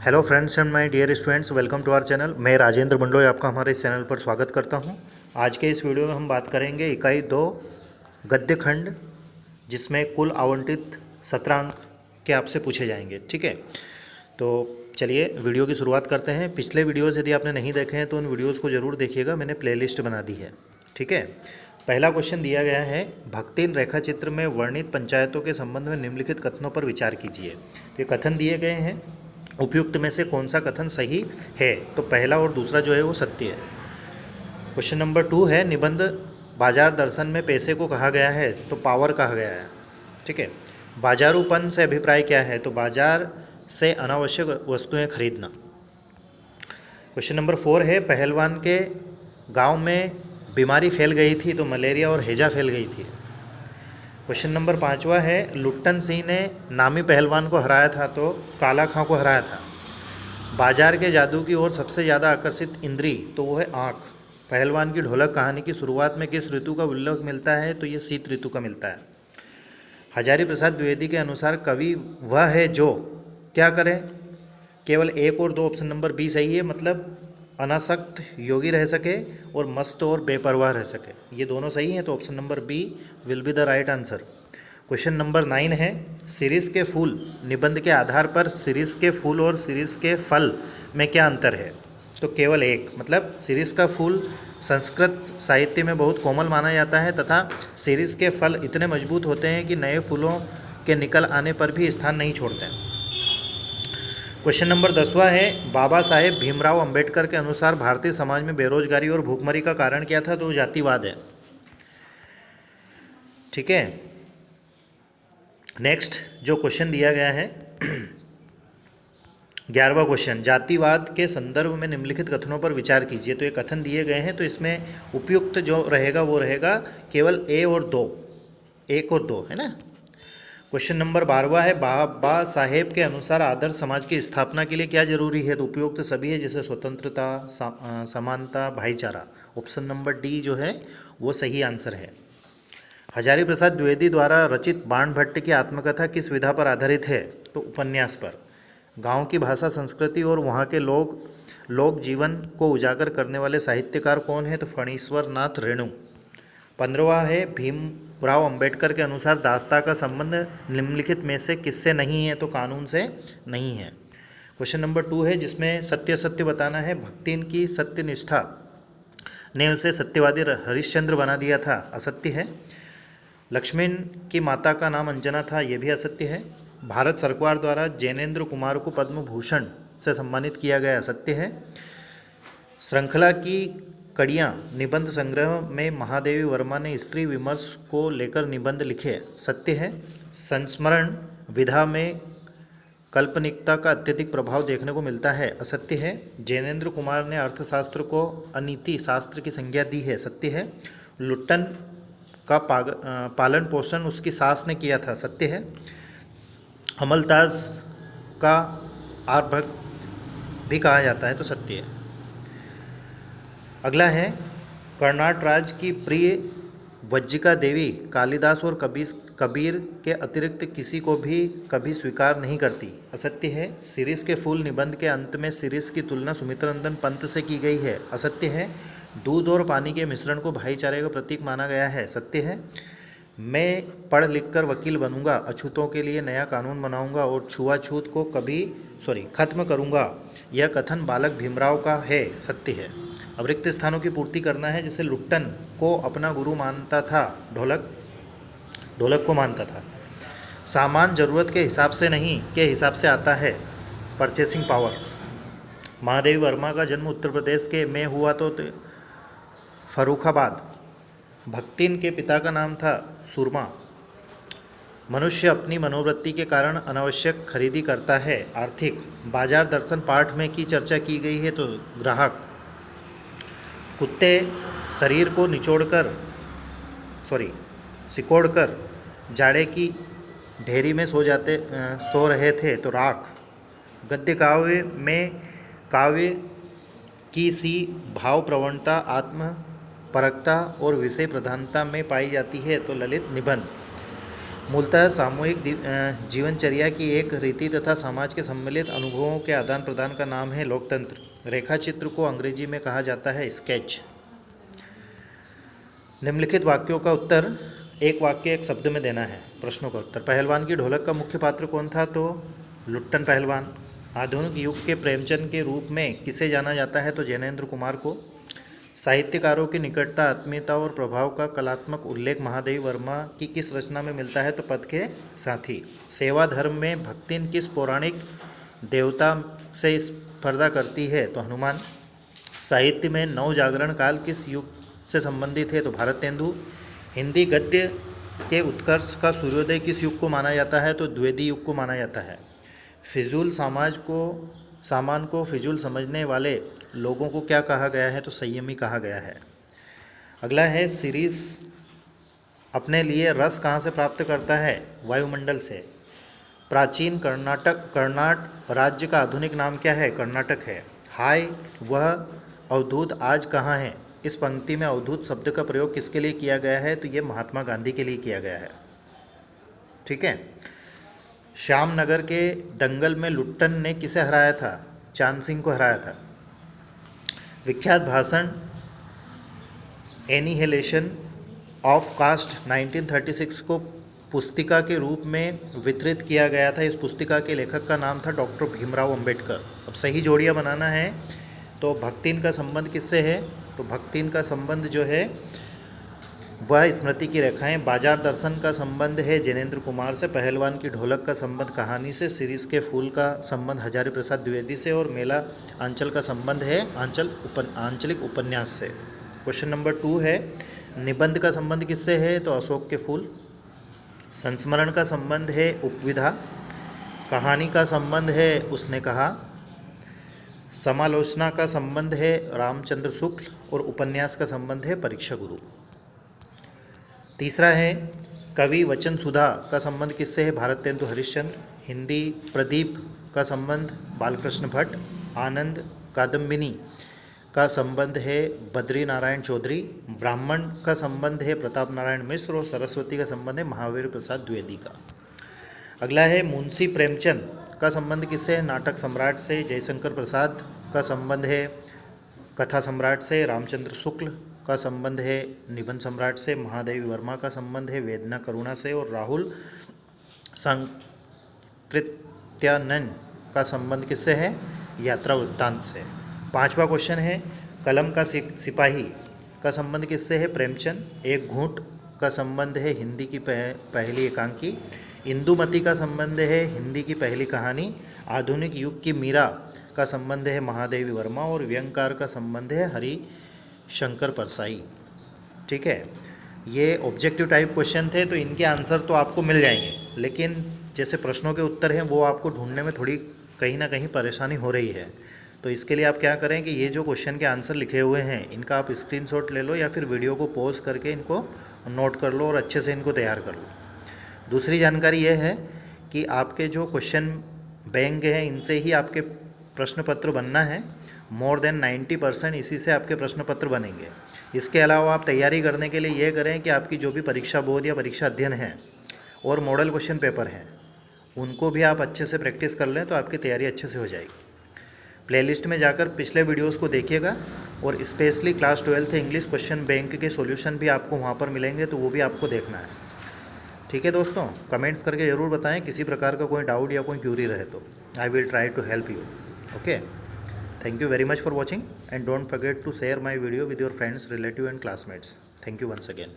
Hello friends and my dear students, welcome to our channel. मैं राजेंद्र बंडोई आपका हमारे इस चैनल पर स्वागत करता हूं। आज के इस वीडियो में हम बात करेंगे इकाई 2 गद्य खंड, जिसमें कुल आवंटित 17 अंक के आपसे पूछे जाएंगे। ठीक है, तो चलिए वीडियो की शुरुआत करते हैं। पिछले वीडियोज़ यदि आपने नहीं देखे हैं तो उन वीडियोज़ को ज़रूर देखिएगा, मैंने प्लेलिस्ट बना दी है। ठीक है, पहला क्वेश्चन दिया गया है, भक्तिन रेखा चित्र में वर्णित पंचायतों के संबंध में निम्नलिखित कथनों पर विचार कीजिए। तो ये कथन दिए गए हैं, उपयुक्त में से कौन सा कथन सही है? तो पहला और दूसरा जो है वो सत्य है। क्वेश्चन नंबर 2 है, निबंध बाजार दर्शन में पैसे को कहा गया है तो पावर कहा गया है। ठीक है, बाजारूपन से अभिप्राय क्या है? तो बाजार से अनावश्यक वस्तुएं खरीदना। क्वेश्चन नंबर 4 है, पहलवान के गांव में बीमारी फैल गई थी तो मलेरिया और हैजा फैल गई थी। क्वेश्चन नंबर 5वां है, लुट्टन सिंह ने नामी पहलवान को हराया था तो काला खां को हराया था। बाजार के जादू की ओर सबसे ज़्यादा आकर्षित इंद्री तो वो है आँख। पहलवान की ढोलक कहानी की शुरुआत में किस ऋतु का उल्लेख मिलता है? तो ये शीत ऋतु का मिलता है। हजारी प्रसाद द्विवेदी के अनुसार कवि वह है जो क्या करे? केवल 1 और 2 ऑप्शन नंबर बी सही है, मतलब अनासक्त योगी रह सके और मस्त और बेपरवाह रह सके, ये दोनों सही हैं, तो option number B will be the right answer. Question number 9 है, शिरीष के फूल निबंध के आधार पर शिरीष के फूल और शिरीष के फल में क्या अंतर है? तो केवल एक, मतलब शिरीष का फूल संस्कृत साहित्य में बहुत कोमल माना जाता है तथा शिरीष के फल इतने मजबूत होते हैं कि नए फूलों के निकल आने पर भी स्थान नहीं छोड़ते हैं। क्वेश्चन नंबर 10वां है, बाबा साहेब भीमराव अंबेडकर के अनुसार भारतीय समाज में बेरोजगारी और भूखमरी का कारण क्या था? तो जातिवाद है। ठीक है, नेक्स्ट जो क्वेश्चन दिया गया है 11वां क्वेश्चन, जातिवाद के संदर्भ में निम्नलिखित कथनों पर विचार कीजिए। तो ये कथन दिए गए हैं, तो इसमें उपयुक्त जो रहेगा वो रहेगा केवल ए और 2, 1 और 2 है ना। क्वेश्चन नंबर 12वां है, बाबा साहेब के अनुसार आदर्श समाज की स्थापना के लिए क्या जरूरी है? तो उपयुक्त सभी है, जैसे स्वतंत्रता, समानता, भाईचारा। ऑप्शन नंबर डी जो है वो सही आंसर है। हजारी प्रसाद द्विवेदी द्वारा रचित बाण भट्ट की आत्मकथा किस विधा पर आधारित है? तो उपन्यास पर। गांव की भाषा, संस्कृति और वहाँ के लोक जीवन को उजागर करने वाले साहित्यकार कौन है? तो फणीश्वर नाथ रेणु। 15वां है, भीमराव अंबेडकर के अनुसार दास्ता का संबंध निम्नलिखित में से किससे नहीं है? तो कानून से नहीं है। क्वेश्चन नंबर 2 है, जिसमें सत्य सत्य बताना है, भक्तिन की सत्यनिष्ठा ने उसे सत्यवादी हरिश्चंद्र बना दिया था, असत्य है। लक्ष्मण की माता का नाम अंजना था, यह भी असत्य है। भारत सरकार द्वारा जैनेन्द्र कुमार को पद्म भूषण से सम्मानित किया गया, सत्य है। श्रृंखला की कड़ियाँ निबंध संग्रह में महादेवी वर्मा ने स्त्री विमर्श को लेकर निबंध लिखे, सत्य है। संस्मरण विधा में काल्पनिकता का अत्यधिक प्रभाव देखने को मिलता है, असत्य है। जैनेन्द्र कुमार ने अर्थशास्त्र को अनीति शास्त्र की संज्ञा दी है, सत्य है। लुट्टन का पालन पोषण उसकी सास ने किया था, सत्य है। अमलताज का आर्भक भी कहा जाता है, तो सत्य है। अगला है, कर्नाट राज्य की प्रिय वज्जिका देवी कालिदास और कबीर के अतिरिक्त किसी को भी कभी स्वीकार नहीं करती, असत्य है। शिरीष के फूल निबंध के अंत में शिरीष की तुलना सुमित्रनंदन पंत से की गई है, असत्य है। दूध और पानी के मिश्रण को भाईचारे का प्रतीक माना गया है, सत्य है। मैं पढ़ लिख कर वकील बनूंगा, अछूतों के लिए नया कानून बनाऊंगा और छुआछूत को खत्म करूंगा, यह कथन बालक भीमराव का है, सत्य है। अब रिक्त स्थानों की पूर्ति करना है, जिसे लुट्टन को अपना गुरु मानता था, ढोलक को मानता था। सामान जरूरत के हिसाब से नहीं के हिसाब से आता है, परचेसिंग पावर। महादेवी वर्मा का जन्म उत्तर प्रदेश के में हुआ तो फर्रुखाबाद। भक्तिन के पिता का नाम था सुरमा। मनुष्य अपनी मनोवृत्ति के कारण अनावश्यक खरीदी करता है, आर्थिक। बाजार दर्शन पाठ में की चर्चा की गई है, तो ग्राहक। कुत्ते शरीर को सिकोड़कर जाड़े की ढेरी में सो रहे थे, तो राख। गद्य काव्य में काव्य की सी भाव प्रवणता, आत्म परकता और विषय प्रधानता में पाई जाती है, तो ललित निबंध। मूलतः सामूहिक जीवनचर्या की एक रीति तथा समाज के सम्मिलित अनुभवों के आदान प्रदान का नाम है लोकतंत्र। रेखाचित्र को अंग्रेजी में कहा जाता है स्केच। निम्नलिखित वाक्यों का उत्तर एक वाक्य एक शब्द में देना है। प्रश्नों का उत्तर। पहलवान की ढोलक का मुख्य पात्र कौन था? तो लुट्टन पहलवान। आधुनिक युग के प्रेमचंद के रूप में किसे जाना जाता है? तो जैनेन्द्र कुमार को। साहित्यकारों की निकटता, आत्मीयता और प्रभाव का कलात्मक उल्लेख महादेवी वर्मा की किस रचना में मिलता है? तो पद के साथी। सेवा धर्म में भक्तिन किस पौराणिक देवता से स्पर्धा करती है? तो हनुमान। साहित्य में नव जागरण काल किस युग से संबंधित है? तो भारतेंदु। हिंदी गद्य के उत्कर्ष का सूर्योदय किस युग को माना जाता है? तो द्विवेदी युग को माना जाता है। फिजूल सामान को फिजूल समझने वाले लोगों को क्या कहा गया है? तो संयमी कहा गया है। अगला है सीरीज अपने लिए रस कहाँ से प्राप्त करता है? वायुमंडल से। प्राचीन कर्नाट राज्य का आधुनिक नाम क्या है? कर्नाटक है। हाय वह अवधूत आज कहाँ है? इस पंक्ति में अवधूत शब्द का प्रयोग किसके लिए किया गया है? तो ये महात्मा गांधी के लिए किया गया है। ठीक है। श्यामनगर के दंगल में लुट्टन ने किसे हराया था? चांद सिंह को हराया था। विख्यात भाषण एनिहिलेशन ऑफ कास्ट 1936 को पुस्तिका के रूप में वितरित किया गया था। इस पुस्तिका के लेखक का नाम था डॉक्टर भीमराव अंबेडकर। अब सही जोड़ियाँ बनाना है। तो भक्तिन का संबंध किससे है? तो भक्तिन का संबंध जो है वह स्मृति की रेखाएं। बाजार दर्शन का संबंध है जैनेन्द्र कुमार से। पहलवान की ढोलक का संबंध कहानी से। सीरीज के फूल का संबंध हजारी प्रसाद द्विवेदी से। और मेला आंचल का संबंध है आंचलिक उपन्यास से। क्वेश्चन नंबर 2 है निबंध का संबंध किससे है? तो अशोक के फूल। संस्मरण का संबंध है उपविधा। कहानी का संबंध है उसने कहा। समालोचना का संबंध है रामचंद्र शुक्ल। और उपन्यास का संबंध है परीक्षा गुरु। तीसरा है कवि वचन सुधा का संबंध किससे है? भारतेंदु हरिश्चंद्र। हिंदी प्रदीप का संबंध बालकृष्ण भट्ट। आनंद कादम्बिनी का संबंध है बद्री नारायण चौधरी। ब्राह्मण का संबंध है प्रताप नारायण मिश्र। और सरस्वती का संबंध है महावीर प्रसाद द्विवेदी का। अगला है मुंशी प्रेमचंद का संबंध किससे है? नाटक सम्राट से। जयशंकर प्रसाद का संबंध है कथा सम्राट से। रामचंद्र शुक्ल का संबंध है निबंध सम्राट से। महादेवी वर्मा का संबंध है वेदना करुणा से। और राहुल सांकृत्यानंद का संबंध किससे है? यात्रा वृत्तांत से। 5वां क्वेश्चन है कलम का सिपाही का संबंध किससे है? प्रेमचंद। एक घूंट का संबंध है हिंदी की पहली एकांकी। इंदुमती का संबंध है हिंदी की पहली कहानी। आधुनिक युग की मीरा का संबंध है महादेवी वर्मा। और व्यंगकार का संबंध है हरि शंकर परसाई। ठीक है। ये ऑब्जेक्टिव टाइप क्वेश्चन थे तो इनके आंसर तो आपको मिल जाएंगे, लेकिन जैसे प्रश्नों के उत्तर हैं वो आपको ढूंढने में थोड़ी कहीं ना कहीं परेशानी हो रही है। तो इसके लिए आप क्या करें कि ये जो क्वेश्चन के आंसर लिखे हुए हैं इनका आप स्क्रीनशॉट ले लो या फिर वीडियो को पॉज करके इनको नोट कर लो और अच्छे से इनको तैयार कर लो। दूसरी जानकारी ये है कि आपके जो क्वेश्चन बैंक हैं इनसे ही आपके प्रश्न पत्र बनना है। मोर देन 90% इसी से आपके प्रश्न पत्र बनेंगे। इसके अलावा आप तैयारी करने के लिए ये करें कि आपकी जो भी परीक्षा बोर्ड या परीक्षा अध्ययन है और मॉडल क्वेश्चन पेपर हैं उनको भी आप अच्छे से प्रैक्टिस कर लें तो आपकी तैयारी अच्छे से हो जाएगी। प्लेलिस्ट में जाकर पिछले वीडियोस को देखिएगा और specially class 12th English question bank के सॉल्यूशन भी आपको वहाँ पर मिलेंगे, तो वो भी आपको देखना है। ठीक है दोस्तों, कमेंट्स करके ज़रूर बताएं किसी प्रकार का कोई डाउट या कोई क्यूरी रहे तो। I will try to help you. Okay, thank you very much for watching and don't forget to share my video with your friends, relative and classmates. Thank you once again.